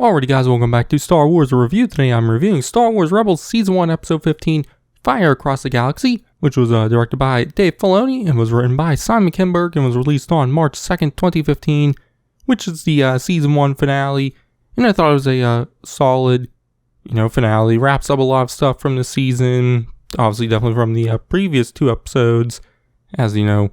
Alrighty guys, welcome back to Star Wars Review. Today I'm reviewing Star Wars Rebels Season 1 Episode 15, Fire Across the Galaxy, which was directed by Dave Filoni and was written by Simon Kinberg and was released on March 2nd, 2015, which is the Season 1 finale. And I thought it was a solid, finale. Wraps up a lot of stuff from the season, obviously definitely from the previous two episodes, as the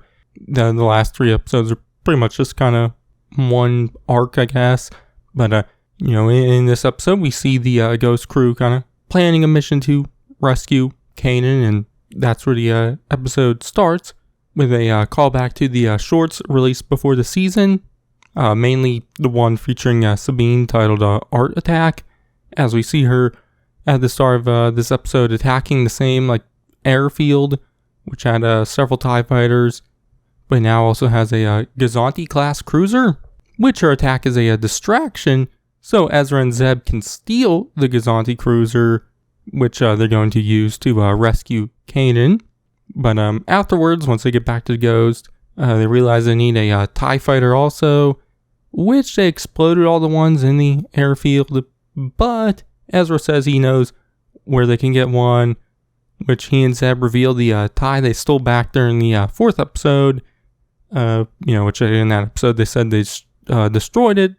last three episodes are pretty much just kind of one arc, I guess. But, in this episode, we see the Ghost crew kind of planning a mission to rescue Kanan, and that's where the episode starts, with a callback to the shorts released before the season, mainly the one featuring Sabine titled Art Attack, as we see her at the start of this episode attacking the same airfield, which had several TIE fighters, but now also has a Gozanti-class cruiser, which her attack is a distraction, so Ezra and Zeb can steal the Gozanti cruiser, which they're going to use to rescue Kanan. But afterwards, once they get back to the Ghost, they realize they need a TIE fighter also, which they exploded all the ones in the airfield, but Ezra says he knows where they can get one, which he and Zeb reveal the TIE they stole back during the fourth episode, which in that episode they said they destroyed it,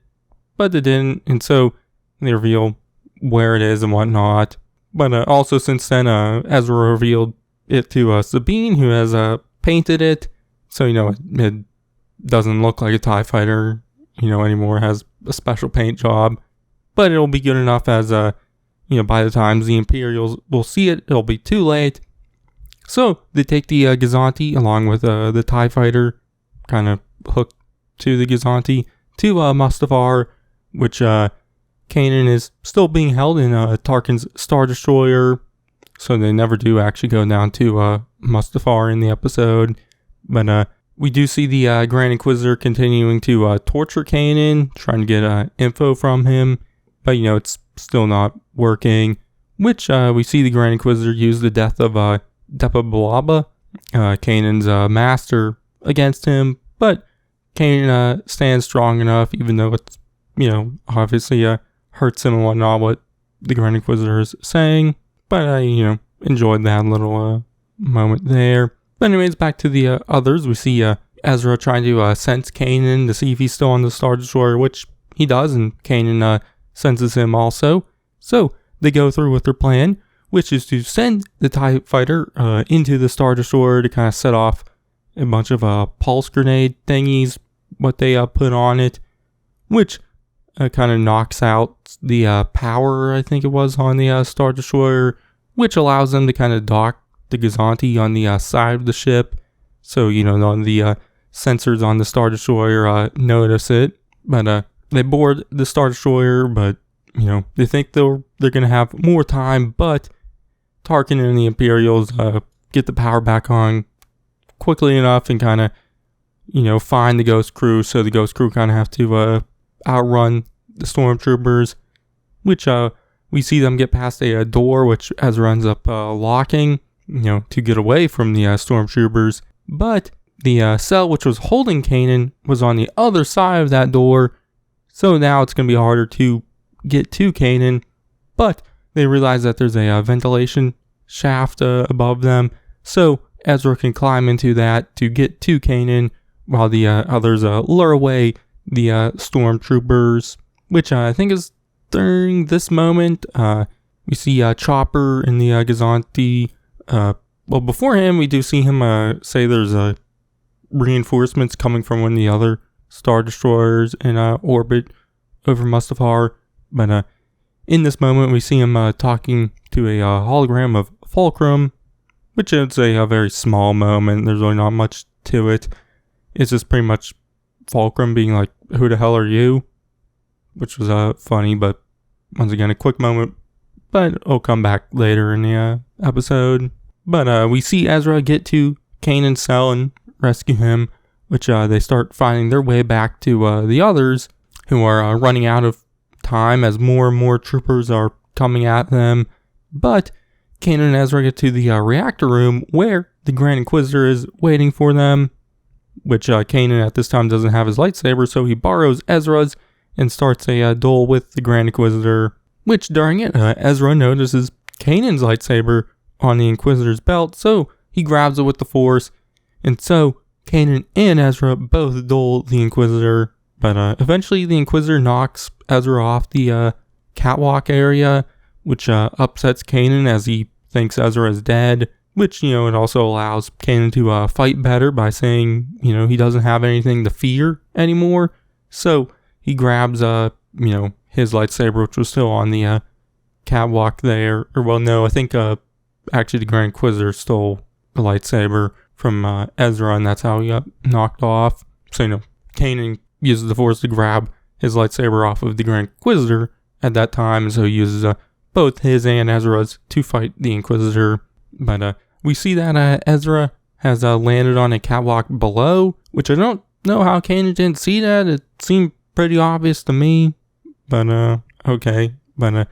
but they didn't, and so they reveal where it is and whatnot. But also since then, Ezra revealed it to Sabine, who has painted it, so it doesn't look like a TIE fighter, anymore. It has a special paint job, but it'll be good enough as by the time the Imperials will see it, it'll be too late. So they take the Gozanti along with the TIE fighter, kind of hooked to the Gozanti, to Mustafar, which Kanan is still being held in Tarkin's Star Destroyer, so they never do actually go down to Mustafar in the episode. But we do see the Grand Inquisitor continuing to torture Kanan, trying to get info from him, but it's still not working, which we see the Grand Inquisitor use the death of Depa Billaba, Kanan's master, against him, but Kanan stands strong enough, even though it's, obviously hurts him and whatnot, what the Grand Inquisitor is saying. But I, enjoyed that little moment there. But anyways, back to the others. We see Ezra trying to sense Kanan to see if he's still on the Star Destroyer, which he does, and Kanan senses him also. So they go through with their plan, which is to send the TIE fighter into the Star Destroyer to kind of set off a bunch of pulse grenade thingies, what they put on it, which kind of knocks out the power, I think it was, on the Star Destroyer, which allows them to kind of dock the Gozanti on the side of the ship. So, on the sensors on the Star Destroyer notice it. But they board the Star Destroyer, but, they think they're going to have more time. But Tarkin and the Imperials get the power back on quickly enough and kind of, find the Ghost crew. So the Ghost crew kind of have to outrun the stormtroopers, which we see them get past a door, which Ezra ends up locking, to get away from the stormtroopers. But the cell which was holding Kanan was on the other side of that door, so now it's going to be harder to get to Kanan. But they realize that there's a ventilation shaft above them, so Ezra can climb into that to get to Kanan, while the others lure away the stormtroopers, which I think is during this moment. We see Chopper in the Gozanti. Well, beforehand, we do see him say there's reinforcements coming from one of the other Star Destroyers in orbit over Mustafar. But in this moment, we see him talking to a hologram of Fulcrum, which is a very small moment. There's really not much to it. It's just pretty much Fulcrum being like, "Who the hell are you?" Which was funny, but once again, a quick moment. But it'll come back later in the episode. But we see Ezra get to Kanan's cell and rescue him, which they start finding their way back to the others, who are running out of time as more and more troopers are coming at them. But Kanan and Ezra get to the reactor room, where the Grand Inquisitor is waiting for them, which Kanan at this time doesn't have his lightsaber, so he borrows Ezra's and starts a duel with the Grand Inquisitor, which during it, Ezra notices Kanan's lightsaber on the Inquisitor's belt, so he grabs it with the Force, and so Kanan and Ezra both duel the Inquisitor, but eventually the Inquisitor knocks Ezra off the catwalk area, which upsets Kanan as he thinks Ezra is dead, which, it also allows Kanan to fight better by saying, he doesn't have anything to fear anymore. So he grabs, his lightsaber, which was still on the catwalk there. Or, well, no, I think actually the Grand Inquisitor stole the lightsaber from Ezra, and that's how he got knocked off. So, Kanan uses the Force to grab his lightsaber off of the Grand Inquisitor at that time, and so he uses both his and Ezra's to fight the Inquisitor. But we see that Ezra has landed on a catwalk below, which I don't know how Kanan didn't see that. It seemed pretty obvious to me, but okay. But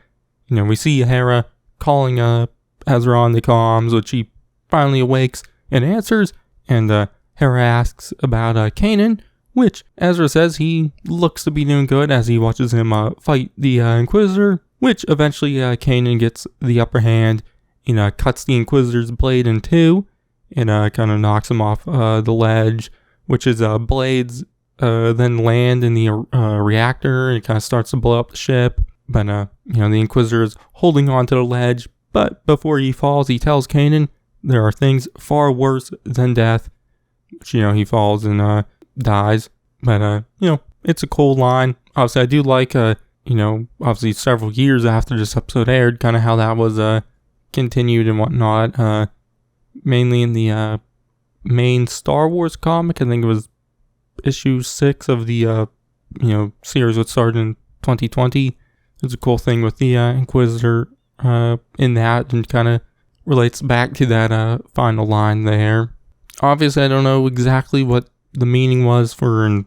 we see Hera calling Ezra on the comms, which he finally awakes and answers, and Hera asks about Kanan, which Ezra says he looks to be doing good as he watches him fight the Inquisitor, which eventually Kanan gets the upper hand and cuts the Inquisitor's blade in two and kind of knocks him off the ledge, which is blades then land in the reactor, and it kind of starts to blow up the ship. But the Inquisitor is holding on to the ledge, but before he falls, he tells Kanan there are things far worse than death, which, he falls and dies. But it's a cool line. Obviously, I do like obviously several years after this episode aired, kind of how that was continued and whatnot, mainly in the main Star Wars comic. I think it was issue 6 of the series, which started in 2020. It's a cool thing with the Inquisitor in that, and kind of relates back to that final line there. Obviously, I don't know exactly what the meaning was for in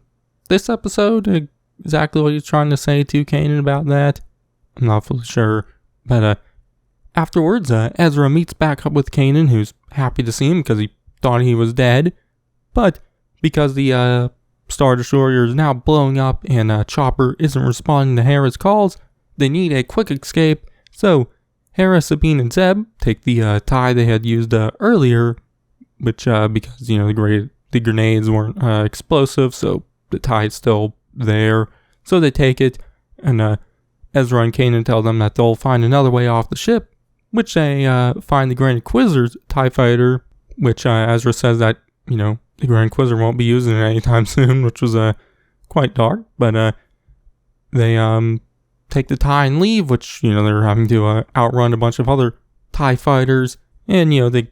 this episode, exactly what he's trying to say to Kanan about that. I'm not fully sure. But afterwards, Ezra meets back up with Kanan, who's happy to see him because he thought he was dead. But because the Star Destroyer is now blowing up and Chopper isn't responding to Hera's calls, they need a quick escape. So Hera, Sabine, and Zeb take the tie they had used earlier, which because the grenades weren't explosive, so the tie's still there. So they take it, and Ezra and Kanan tell them that they'll find another way off the ship, which they find the Grand Inquisitor's TIE fighter, which Ezra says that, the Grand Inquisitor won't be using it anytime soon, which was quite dark. But they take the TIE and leave, which, they're having to outrun a bunch of other TIE fighters, and, they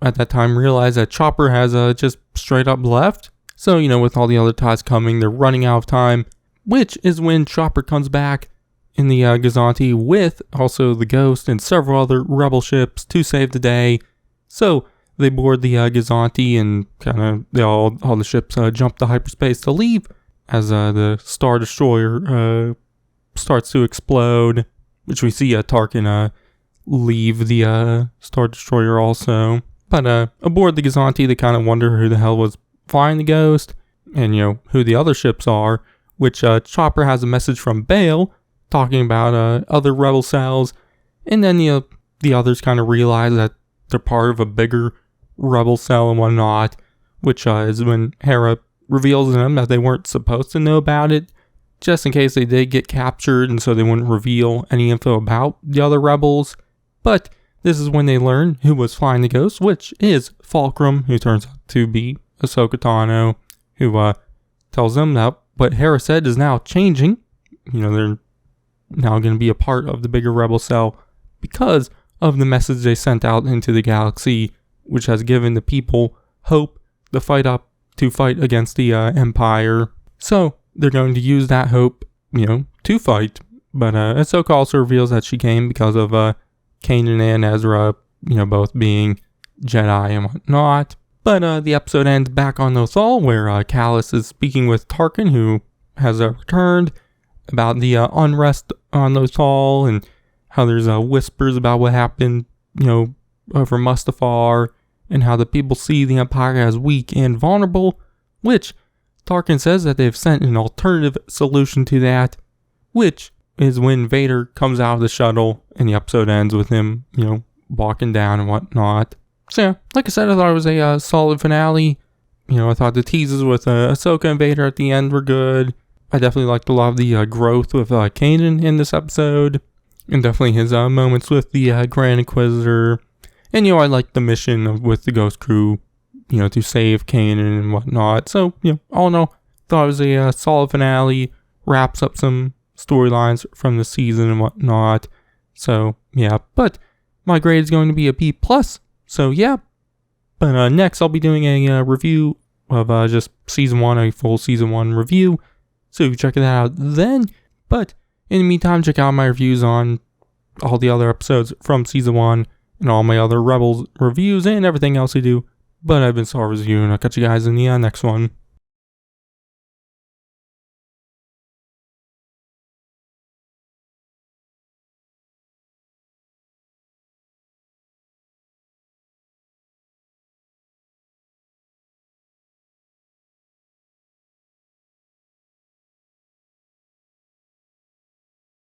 at that time realize that Chopper has just straight up left. So, with all the other TIEs coming, they're running out of time, which is when Chopper comes back in the Gozanti with also the Ghost and several other rebel ships to save the day. So they board the Gozanti, and kind of all the ships jump to hyperspace to leave as the Star Destroyer starts to explode, which we see Tarkin leave the Star Destroyer also. But aboard the Gozanti, they kind of wonder who the hell was flying the Ghost, and who the other ships are, which Chopper has a message from Bail talking about other rebel cells, and then the others kind of realize that they're part of a bigger rebel cell and whatnot, which is when Hera reveals to them that they weren't supposed to know about it, just in case they did get captured, and so they wouldn't reveal any info about the other rebels. But this is when they learn who was flying the Ghost, which is Fulcrum, who turns out to be Ahsoka Tano, who tells them that what Hera said is now changing. They're now going to be a part of the bigger rebel cell because of the message they sent out into the galaxy, which has given the people hope to fight against the Empire. So they're going to use that hope, to fight. But Ahsoka also reveals that she came because of Kanan and Ezra, both being Jedi and whatnot. But the episode ends back on Lothal, where Kallus is speaking with Tarkin, who has returned, about the unrest on Lothal, and how there's whispers about what happened, over Mustafar, and how the people see the Empire as weak and vulnerable, which Tarkin says that they've sent an alternative solution to that, which is when Vader comes out of the shuttle and the episode ends with him, walking down and whatnot. So yeah, like I said, I thought it was a solid finale. I thought the teases with Ahsoka and Vader at the end were good. I definitely liked a lot of the growth with Kanan in this episode. And definitely his moments with the Grand Inquisitor. And, I liked the mission with the Ghost Crew, to save Kanan and whatnot. So, all in all, thought it was a solid finale. Wraps up some storylines from the season and whatnot. So, yeah. But my grade is going to be a B+. So, yeah. But next, I'll be doing a review of just Season 1, a full Season 1 review. So, you can check that out then. But in the meantime, check out my reviews on all the other episodes from Season 1 and all my other Rebels reviews and everything else I do. But I've been Star Wars Review, and I'll catch you guys in the next one.